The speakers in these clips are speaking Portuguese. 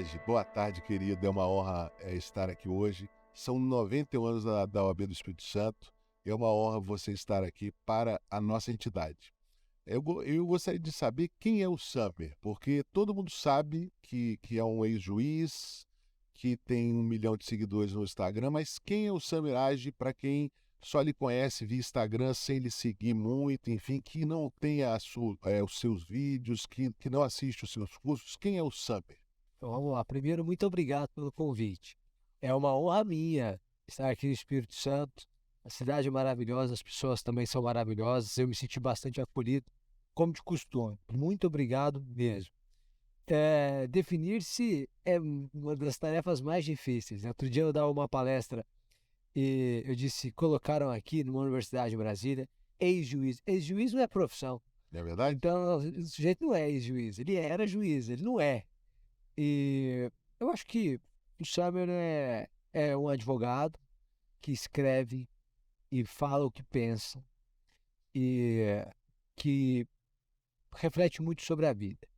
Raj, boa tarde, querido. É uma honra estar aqui hoje. São 91 anos da OAB do Espírito Santo. É uma honra você estar aqui para a nossa entidade. Eu gostaria de saber quem é o Samer, porque todo mundo sabe que é um ex-juiz, que tem 1 milhão de seguidores no Instagram, mas quem é o Samer Raj para quem só lhe conhece via Instagram sem lhe seguir muito, enfim, que não tenha os seus vídeos, que não assiste os seus cursos, quem é o Samer? Então, vamos lá. Primeiro, muito obrigado pelo convite. É uma honra minha estar aqui no Espírito Santo. A cidade é maravilhosa, as pessoas também são maravilhosas. Eu me senti bastante acolhido, como de costume. Muito obrigado mesmo. Definir-se é uma das tarefas mais difíceis. Outro dia eu dava uma palestra e eu disse, colocaram aqui numa universidade em Brasília, ex-juiz. Ex-juiz não é profissão. Não é verdade? Então, o sujeito não é ex-juiz. Ele era juiz, ele não é. E eu acho que o Summer é um advogado que escreve e fala o que pensa e que reflete muito sobre a vida.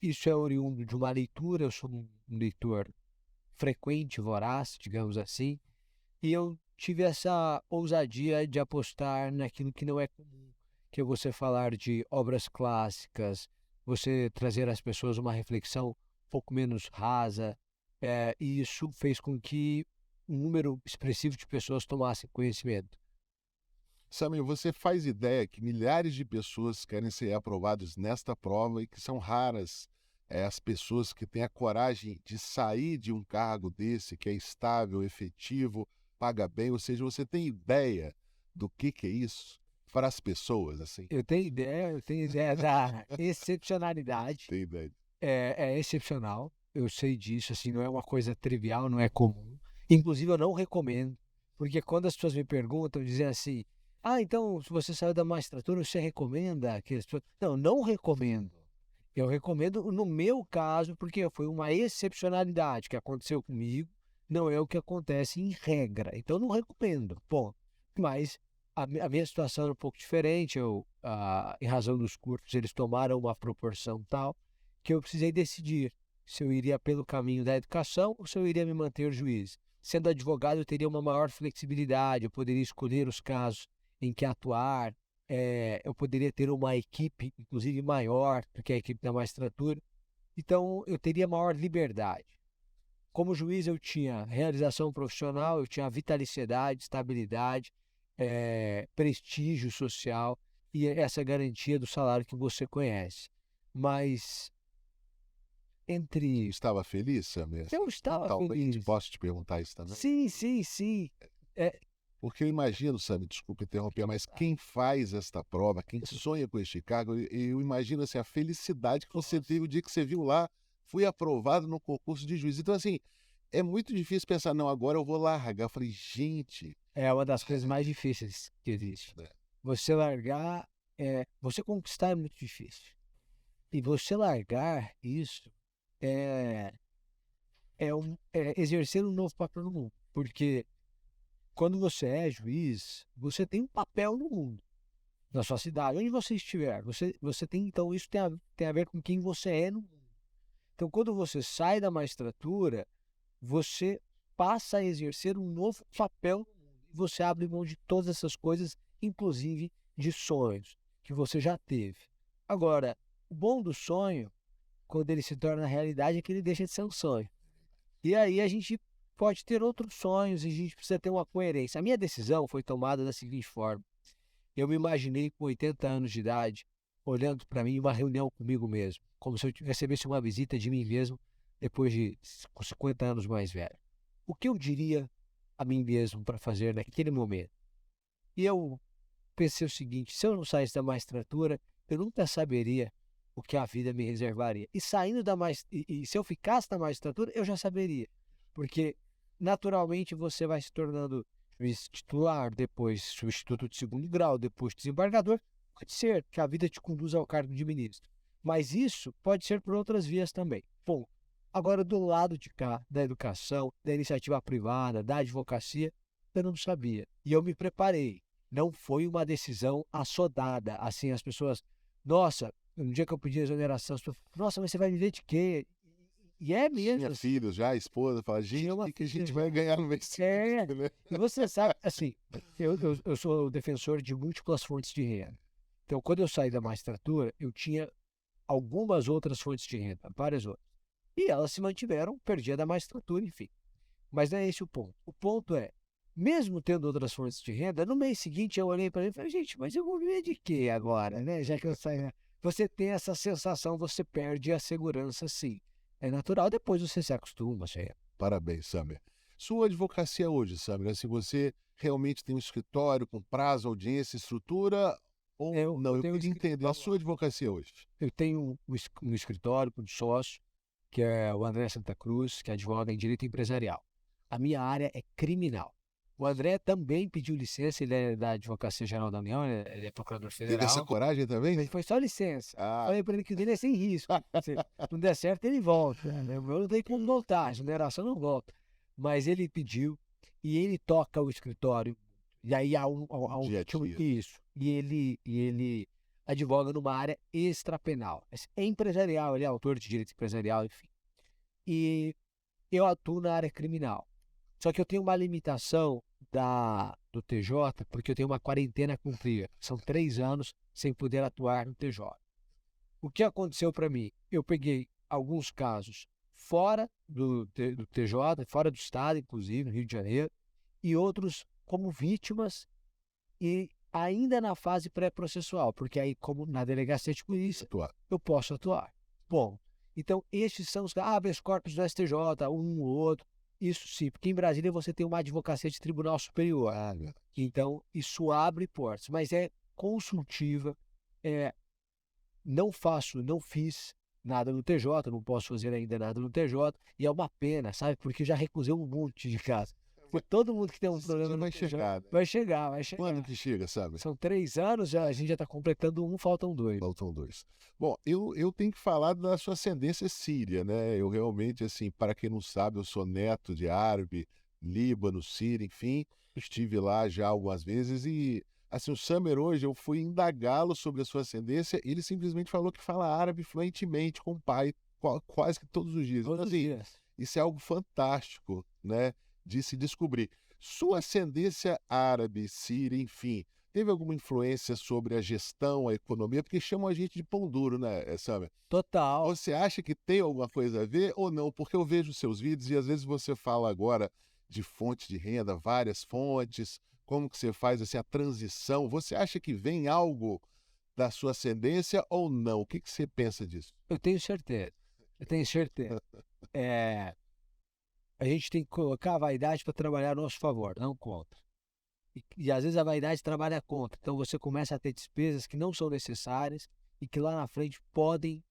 Isso é oriundo de uma leitura, eu sou um leitor frequente, voraz, digamos assim, e eu tive essa ousadia de apostar naquilo que não é comum, que é você falar de obras clássicas, você trazer às pessoas uma reflexão um pouco menos rasa, e isso fez com que um número expressivo de pessoas tomassem conhecimento. Samuel, você faz ideia que milhares de pessoas querem ser aprovados nesta prova e que são raras as pessoas que têm a coragem de sair de um cargo desse, que é estável, efetivo, paga bem, ou seja, você tem ideia do que é isso para as pessoas, assim? Eu tenho ideia da excepcionalidade, Tem ideia? é excepcional, eu sei disso, assim, não é uma coisa trivial, não é comum. Inclusive, eu não recomendo, porque quando as pessoas me perguntam, dizem assim: ah, então, se você saiu da magistratura, você recomenda que as pessoas... Não, não recomendo. Eu recomendo no meu caso, porque foi uma excepcionalidade que aconteceu comigo, não é o que acontece em regra. Então, eu não recomendo, bom. Mas a minha situação era um pouco diferente. Em razão dos cursos, eles tomaram uma proporção tal que eu precisei decidir se eu iria pelo caminho da educação ou se eu iria me manter juiz. Sendo advogado, eu teria uma maior flexibilidade, eu poderia escolher os casos em que atuar, eu poderia ter uma equipe, inclusive, maior do que a equipe da magistratura. Então, eu teria maior liberdade. Como juiz, eu tinha realização profissional, eu tinha vitaliciedade, estabilidade, prestígio social e essa garantia do salário que você conhece. Mas entre... Estava feliz, Samuel? Eu estava Talvez feliz. posso te perguntar isso também? Sim, sim, sim. É, Porque eu imagino, Sami, desculpa interromper, mas quem faz esta prova, quem sonha com este cargo, eu imagino assim, a felicidade que você teve o dia que você viu lá, fui aprovado no concurso de juiz. Então, assim, é muito difícil pensar, não, agora eu vou largar. Eu falei, gente, é uma das coisas mais difíceis que existe. né, Você largar, você conquistar é muito difícil. E você largar isso é, é exercer um novo papel no mundo. Porque quando você é juiz, você tem um papel no mundo, na sua cidade, onde você estiver. Você tem, então, isso tem a ver com quem você é no mundo. Então, quando você sai da magistratura, você passa a exercer um novo papel no mundo. E você abre mão de todas essas coisas, inclusive de sonhos que você já teve. Agora, o bom do sonho, quando ele se torna realidade, é que ele deixa de ser um sonho. E aí a gente pode ter outros sonhos e a gente precisa ter uma coerência. A minha decisão foi tomada da seguinte forma: eu me imaginei com 80 anos de idade, olhando para mim em uma reunião comigo mesmo, como se eu recebesse uma visita de mim mesmo depois de com 50 anos mais velho. O que eu diria a mim mesmo para fazer naquele momento? E eu pensei o seguinte: se eu não saísse da magistratura, eu nunca saberia o que a vida me reservaria. E saindo da e se eu ficasse na magistratura, eu já saberia. Porque naturalmente você vai se tornando juiz titular, depois substituto de segundo grau, depois desembargador. Pode ser que a vida te conduza ao cargo de ministro. Mas isso pode ser por outras vias também. Bom, agora do lado de cá, da educação, da iniciativa privada, da advocacia, eu não sabia. E eu me preparei. Não foi uma decisão assodada. Assim, as pessoas, nossa, no dia que eu pedi exoneração, as pessoas, nossa, mas você vai viver de quê? E é Tinha mesmo, assim, filhos já, a esposa, fala, gente, tinha o uma que que a filha gente já. vai ganhar no mês seguinte, né? E você sabe, assim, eu sou defensor de múltiplas fontes de renda. Então, quando eu saí da magistratura, eu tinha algumas outras fontes de renda, várias outras. E elas se mantiveram, perdi a da magistratura, enfim. Mas não é esse o ponto. O ponto é, mesmo tendo outras fontes de renda, no mês seguinte eu olhei para ele e falei, gente, mas eu vou viver de quê agora, né? Já que eu saí. Você tem essa sensação, você perde a segurança, sim. É natural, depois você se acostuma, você. Parabéns, Samer. Sua advocacia hoje, Samer, se você realmente tem um escritório com prazo, audiência, estrutura, ou não? Eu Eu tenho, queria entender a vamos sua lá. advocacia hoje. Eu tenho um escritório com um sócio, que é o André Santa Cruz, que advoga em direito empresarial. A minha área é criminal. O André também pediu licença, ele é da Advocacia Geral da União, ele é procurador Teve essa federal. coragem também? Mas foi só licença. Ah, Falei para ele que o dele é sem risco. Se não der certo, ele volta, né? O meu não tem como voltar, a exoneração não volta. Mas ele pediu e ele toca o escritório. E aí dia a dia. isso. E ele advoga numa área extrapenal. É empresarial, ele é autor de direito empresarial, enfim. E eu atuo na área criminal. Só que eu tenho uma limitação do TJ, porque eu tenho uma quarentena a cumprir. São 3 anos sem poder atuar no TJ. O que aconteceu para mim? Eu peguei alguns casos fora do TJ, fora do estado, inclusive, no Rio de Janeiro, e outros como vítimas e ainda na fase pré-processual, porque aí, como na delegacia de polícia, Atuar. eu posso atuar. Bom, então estes são os habeas corpus do STJ, um ou outro. Isso sim, porque em Brasília você tem uma advocacia de tribunal superior. Ah, meu. Então, isso abre portas, mas é consultiva, é, não fiz nada no TJ, não posso fazer ainda nada no TJ, e é uma pena, sabe? Porque eu já recusei um monte de casos. Porque todo mundo que tem um Esse problema dia no vai TJ chegar, né? vai chegar, vai Quando chegar. que chega, sabe? São 3 anos, a gente já está completando um, faltam 2. Faltam dois. Bom, eu tenho que falar da sua ascendência síria, né? Eu realmente, assim, para quem não sabe, eu sou neto de árabe, Líbano, Síria, enfim. Estive lá já algumas vezes e, assim, o Samer hoje, eu fui indagá-lo sobre a sua ascendência e ele simplesmente falou que fala árabe fluentemente com o pai quase que todos os dias. Então, Todos os assim, dias. isso é algo fantástico, né? De se descobrir. Sua ascendência árabe, síria, enfim, teve alguma influência sobre a gestão, a economia? Porque chamam a gente de pão duro, né, Samer? Total. Você acha que tem alguma coisa a ver ou não? Porque eu vejo seus vídeos e às vezes você fala agora de fonte de renda, várias fontes, como que você faz assim, a transição. Você acha que vem algo da sua ascendência ou não? O que que você pensa disso? Eu tenho certeza. Eu tenho certeza. É, a gente tem que colocar a vaidade para trabalhar a nosso favor, não contra. E às vezes a vaidade trabalha contra. Então você começa a ter despesas que não são necessárias e que lá na frente podem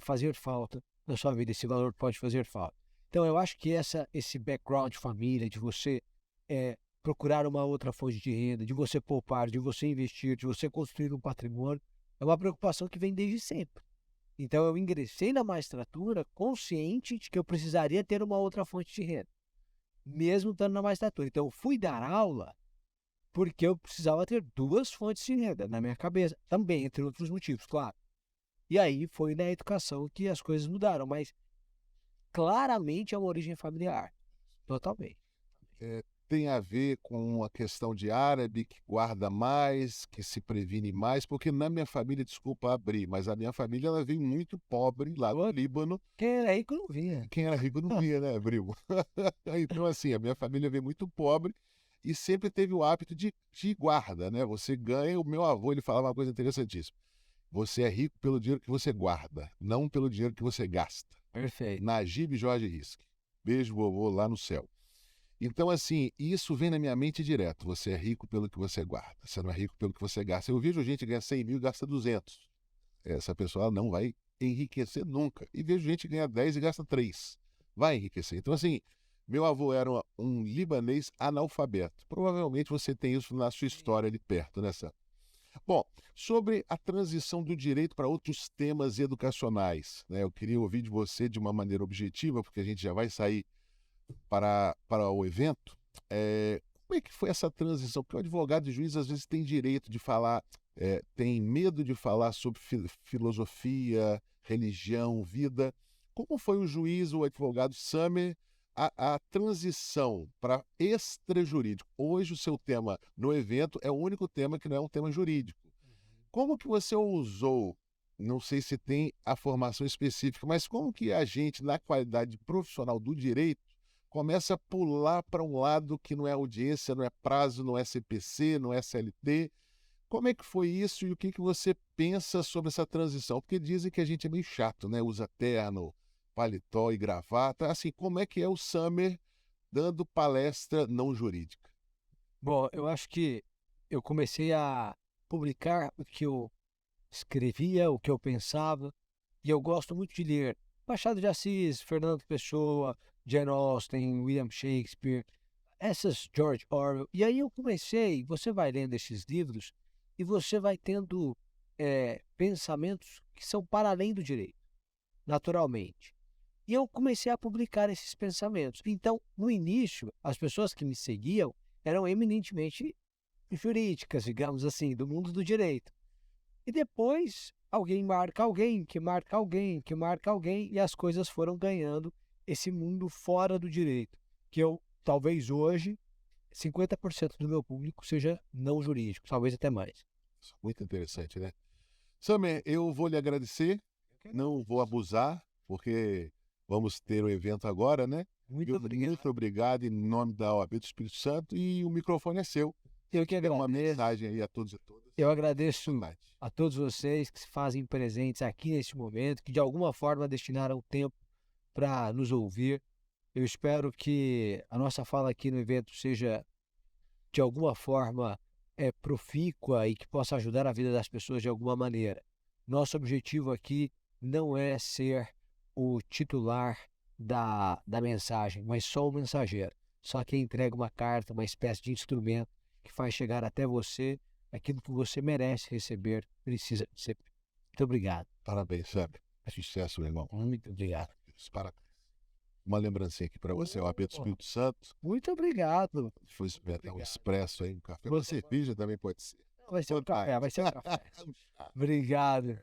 fazer falta na sua vida. Esse valor pode fazer falta. Então eu acho que esse background de família, de você procurar uma outra fonte de renda, de você poupar, de você investir, de você construir um patrimônio, é uma preocupação que vem desde sempre. Então eu ingressei na magistratura consciente de que eu precisaria ter uma outra fonte de renda, mesmo estando na magistratura. Então eu fui dar aula porque eu precisava ter 2 fontes de renda na minha cabeça, também, entre outros motivos, claro. E aí foi na educação que as coisas mudaram, mas claramente é uma origem familiar, totalmente. Tem a ver com a questão de árabe que guarda mais, que se previne mais, porque na minha família, desculpa abrir, mas a minha família ela veio muito pobre lá do Líbano. Quem era aí que não vinha. Quem era rico não via, né, primo? Então, assim, a minha família veio muito pobre e sempre teve o hábito de guarda, né? Você ganha, o meu avô ele falava uma coisa interessantíssima. Você é rico pelo dinheiro que você guarda, não pelo dinheiro que você gasta. Perfeito. Najib Jorge Risque. Beijo, vovô, lá no céu. Então, assim, isso vem na minha mente direto. Você é rico pelo que você guarda, você não é rico pelo que você gasta. Eu vejo gente ganhar 100 mil e gasta 200. Essa pessoa não vai enriquecer nunca. E vejo gente ganhar 10 e gasta 3. Vai enriquecer. Então, assim, meu avô era um libanês analfabeto. Provavelmente você tem isso na sua história ali perto, né, Sam? Bom, sobre a transição do direito para outros temas educacionais, né? Eu queria ouvir de você de uma maneira objetiva, porque a gente já vai sair para o evento. Como é que foi essa transição? Porque o advogado e juiz às vezes tem direito de falar, tem medo de falar sobre filosofia, religião, vida. como foi o juiz, o advogado Summer, a transição para extrajurídico? Hoje o seu tema no evento é o único tema que não é um tema jurídico. Como que você ousou, não sei se tem a formação específica, mas como que a gente, na qualidade profissional do direito, começa a pular para um lado que não é audiência, não é prazo, não é CPC, não é CLT? Como é que foi isso e o que que você pensa sobre essa transição? Porque dizem que a gente é meio chato, né? Usa terno, paletó e gravata. Assim, como é que é o Summer dando palestra não jurídica? Bom, eu acho que eu comecei a publicar o que eu escrevia, o que eu pensava, e eu gosto muito de ler Machado de Assis, Fernando Pessoa, Jane Austen, William Shakespeare, essas George Orwell. E aí eu comecei, você vai lendo esses livros e você vai tendo pensamentos que são para além do direito, naturalmente. E eu comecei a publicar esses pensamentos. Então, no início, as pessoas que me seguiam eram eminentemente jurídicas, digamos assim, do mundo do direito. E depois alguém marca alguém, que marca alguém, que marca alguém, e as coisas foram ganhando esse mundo fora do direito, que eu, talvez hoje, 50% do meu público seja não jurídico, talvez até mais. Isso é muito interessante, né? Summer, eu vou lhe agradecer, não vou abusar, porque vamos ter o evento agora, né? Muito obrigado. Muito obrigado em nome da OAB do Espírito Santo e o microfone é seu. Eu que Tem uma agradeço. mensagem aí a todos e todas. Eu agradeço Combate. a todos vocês que se fazem presentes aqui neste momento, que de alguma forma destinaram tempo para nos ouvir. Eu espero que a nossa fala aqui no evento seja, de alguma forma, profícua e que possa ajudar a vida das pessoas de alguma maneira. Nosso objetivo aqui não é ser o titular da mensagem, mas só o mensageiro. Só quem entrega uma carta, uma espécie de instrumento que faz chegar até você aquilo que você merece receber, precisa ser. Muito obrigado. Parabéns, Summer. Sucesso, meu irmão. Muito obrigado. Parabéns. Uma lembrancinha aqui para você, OAB do Espírito Santo. Muito obrigado. Foi experimentar um expresso aí, um café. Uma cerveja também pode ser. Vai ser um café, vai ser um café. Obrigado.